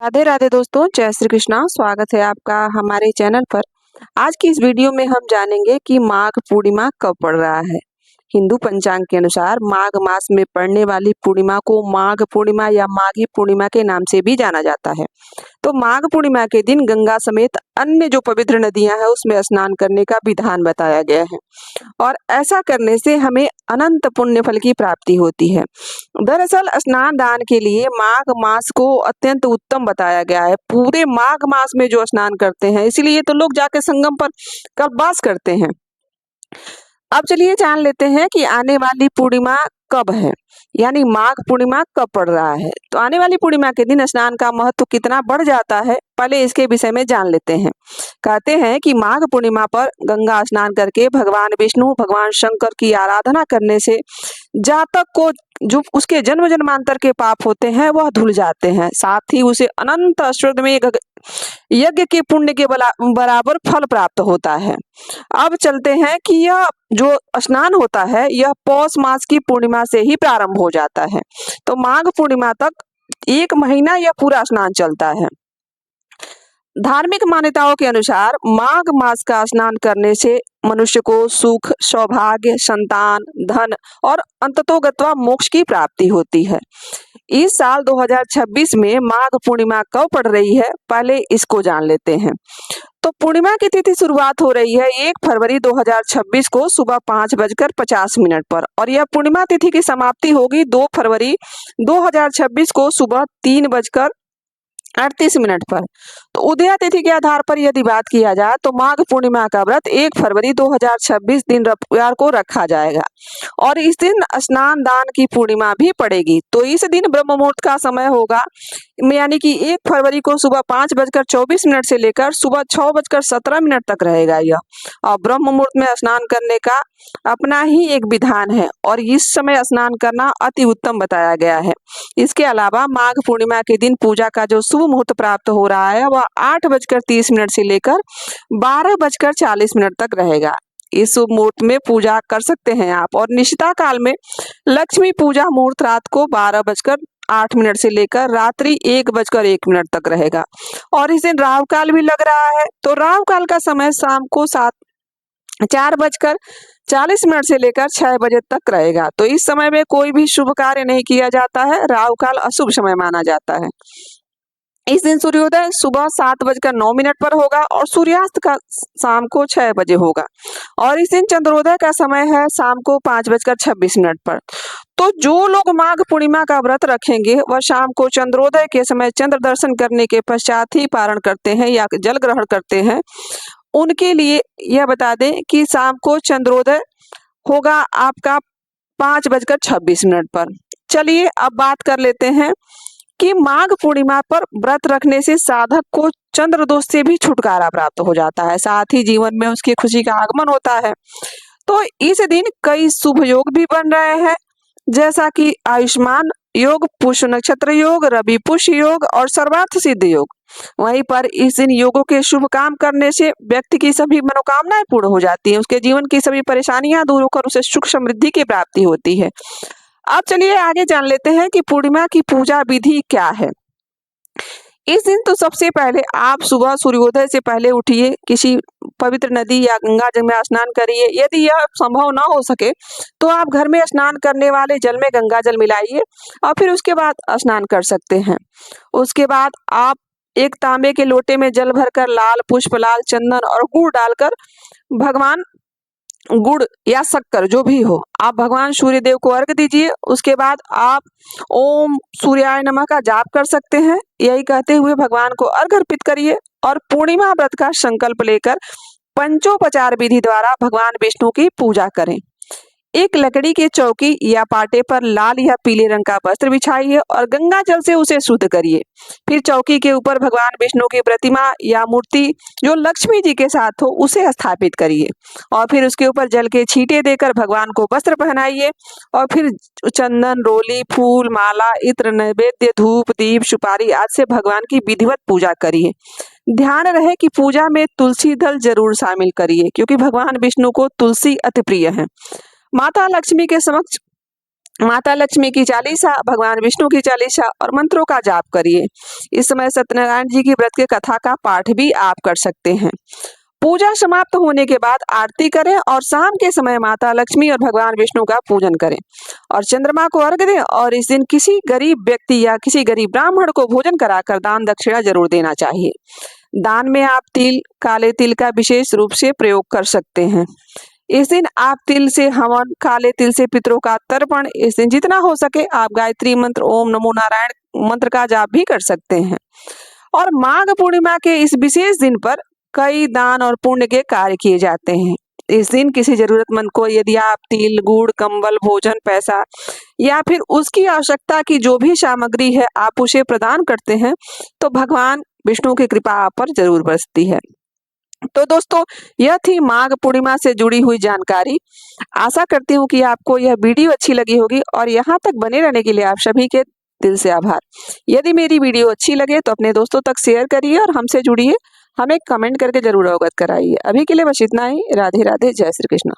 राधे राधे दोस्तों, जय श्री कृष्णा। स्वागत है आपका हमारे चैनल पर। आज की इस वीडियो में हम जानेंगे कि माघ पूर्णिमा कब पड़ रहा है। हिंदू पंचांग के अनुसार माघ मास में पड़ने वाली पूर्णिमा को माघ पूर्णिमा या माघी पूर्णिमा के नाम से भी जाना जाता है। तो माघ पूर्णिमा के दिन गंगा समेत अन्य जो पवित्र नदियां हैं उसमें स्नान करने का विधान बताया गया है और ऐसा करने से हमें अनंत पुण्य फल की प्राप्ति होती है। दरअसल स्नान दान के लिए माघ मास को अत्यंत उत्तम बताया गया है। पूरे माघ मास में जो स्नान करते हैं, इसीलिए तो लोग जाके संगम पर कल्पवास करते हैं। अब चलिए जान लेते हैं कि आने वाली पूर्णिमा कब है, यानी माघ पूर्णिमा कब पड़ रहा है। तो आने वाली पूर्णिमा के दिन स्नान का महत्व कितना बढ़ जाता है, पहले इसके विषय में जान लेते हैं। कहते हैं कि माघ पूर्णिमा पर गंगा स्नान करके भगवान विष्णु, भगवान शंकर की आराधना करने से जातक को जो उसके जन्म जन्मांतर के पाप होते हैं वह धुल जाते हैं। साथ ही उसे अनंत अश्वमेध यज्ञ के पुण्य के बराबर फल प्राप्त होता है। अब चलते हैं कि यह जो स्नान होता है यह पौष मास की पूर्णिमा से ही प्रारंभ हो जाता है। तो माघ पूर्णिमा तक 1 महीना यह पूरा स्नान चलता है। धार्मिक मान्यताओं के अनुसार माघ मास का स्नान करने से मनुष्य को सुख, सौभाग्य, संतान, धन और अंततोगत्वा मोक्ष की प्राप्ति होती है। इस साल 2026 में माघ पूर्णिमा कब पड़ रही है, पहले इसको जान लेते हैं। तो पूर्णिमा की तिथि शुरुआत हो रही है 1 फरवरी 2026 को सुबह 5:50 पर और यह पूर्णिमा तिथि की समाप्ति होगी 2 फरवरी 2026 को सुबह 3:38 पर। तो उदया तिथि के आधार पर यदि बात किया जाए तो माघ पूर्णिमा का व्रत 1 फरवरी 2026 दिन रविवार को रखा जाएगा और इस दिन स्नान दान की पूर्णिमा भी पड़ेगी। तो इस दिन ब्रह्म मुहूर्त का समय होगा, यानी कि 1 फरवरी को सुबह 5:24 से लेकर सुबह 6:17 तक रहेगा यह। और ब्रह्म मुहूर्त में स्नान करने का अपना ही एक विधान है और इस समय स्नान करना अति उत्तम बताया गया है। इसके अलावा माघ पूर्णिमा के दिन पूजा का जो शुभ मुहूर्त प्राप्त हो रहा है वह 8:30 से लेकर 12:40 तक रहेगा। इस शुभ मुहूर्त में पूजा कर सकते हैं आप। और निशिता काल में लक्ष्मी पूजा मुहूर्त रात को 12:08 से लेकर रात्रि 1:01 तक रहेगा और इस दिन राहु काल भी लग रहा है। तो राहु काल का समय शाम को 4:40 से लेकर 6 बजे तक रहेगा। तो इस समय में कोई भी शुभ कार्य नहीं किया जाता है, राहु काल अशुभ समय माना जाता है। इस दिन सूर्योदय सुबह 7:09 पर होगा और सूर्यास्त का शाम को 6 बजे होगा और इस दिन चंद्रोदय का समय है शाम को 5:26 पर। तो जो लोग माघ पूर्णिमा का व्रत रखेंगे वह शाम को चंद्रोदय के समय चंद्र दर्शन करने के पश्चात ही पारण करते हैं या जल ग्रहण करते हैं। उनके लिए यह बता दें कि शाम को चंद्रोदय होगा आपका 5:26 पर। चलिए अब बात कर लेते हैं कि माघ पूर्णिमा पर व्रत रखने से साधक को चंद्र दोष से भी छुटकारा प्राप्त हो जाता है, साथ ही जीवन में उसकी खुशी का आगमन होता है। तो इस दिन कई शुभ योग भी बन रहे हैं, जैसा कि आयुष्मान योग, पुष्य नक्षत्र योग, रवि पुष्य योग और सर्वार्थ सिद्ध योग। वहीं पर इस दिन योगों के शुभ काम करने से व्यक्ति की सभी मनोकामनाएं पूर्ण हो जाती हैं, उसके जीवन की सभी परेशानियां दूर होकर उसे सुख समृद्धि की प्राप्ति होती है। अब चलिए आगे जान लेते हैं कि पूर्णिमा की पूजा विधि क्या है। इस दिन तो सबसे पहले आप सुबह सूर्योदय से पहले उठिए, किसी पवित्र नदी या गंगा जल में स्नान करिए। यदि यह संभव ना हो सके तो आप घर में स्नान करने वाले जल में गंगा जल मिलाइए और फिर उसके बाद स्नान कर सकते हैं। उसके बाद आप एक तांबे के लोटे में जल भरकर लाल पुष्प, लाल चंदन और गुड़ डालकर भगवान, गुड़ या शक्कर जो भी हो, आप भगवान सूर्य देव को अर्घ दीजिए। उसके बाद आप ओम सूर्याय नमः का जाप कर सकते हैं। यही कहते हुए भगवान को अर्घ अर्पित करिए और पूर्णिमा व्रत का संकल्प लेकर पंचोपचार विधि द्वारा भगवान विष्णु की पूजा करें। एक लकड़ी के चौकी या पाटे पर लाल या पीले रंग का वस्त्र बिछाइए और गंगा जल से उसे शुद्ध करिए। फिर चौकी के ऊपर भगवान विष्णु की प्रतिमा या मूर्ति जो लक्ष्मी जी के साथ हो उसे स्थापित करिए और फिर उसके ऊपर जल के छींटे देकर भगवान को वस्त्र पहनाइए और फिर चंदन, रोली, फूल, माला, इत्र, नैवेद्य, धूप, दीप, सुपारी आदि से भगवान की विधिवत पूजा करिए। ध्यान रहे कि पूजा में तुलसी दल जरूर शामिल करिए, क्योंकि भगवान विष्णु को तुलसी अति प्रिय है। माता लक्ष्मी के समक्ष माता लक्ष्मी की चालीसा, भगवान विष्णु की चालीसा और मंत्रों का जाप करिए। इस समय सत्यनारायण जी की व्रत के कथा का पाठ भी आप कर सकते हैं। पूजा समाप्त होने के बाद आरती करें और शाम के समय माता लक्ष्मी और भगवान विष्णु का पूजन करें और चंद्रमा को अर्घ्य दें। और इस दिन किसी गरीब व्यक्ति या किसी गरीब ब्राह्मण को भोजन कराकर दान दक्षिणा जरूर देना चाहिए। दान में आप तिल, काले तिल का विशेष रूप से प्रयोग कर सकते हैं। इस दिन आप तिल से हवन, काले तिल से पितरों का तर्पण, इस दिन जितना हो सके आप गायत्री मंत्र, ओम नमो नारायण मंत्र का जाप भी कर सकते हैं। और माघ पूर्णिमा के इस विशेष दिन पर कई दान और पुण्य के कार्य किए जाते हैं। इस दिन किसी जरूरतमंद को यदि आप तिल, गुड़, कंबल, भोजन, पैसा या फिर उसकी आवश्यकता की जो भी सामग्री है आप उसे प्रदान करते हैं तो भगवान विष्णु की कृपा आप पर जरूर बरसती है। तो दोस्तों, यह थी माघ पूर्णिमा से जुड़ी हुई जानकारी। आशा करती हूँ कि आपको यह वीडियो अच्छी लगी होगी और यहाँ तक बने रहने के लिए आप सभी के दिल से आभार। यदि मेरी वीडियो अच्छी लगे तो अपने दोस्तों तक शेयर करिए और हमसे जुड़िए, हमें कमेंट करके जरूर अवगत कराइए। अभी के लिए बस इतना ही। राधे राधे, जय श्री कृष्ण।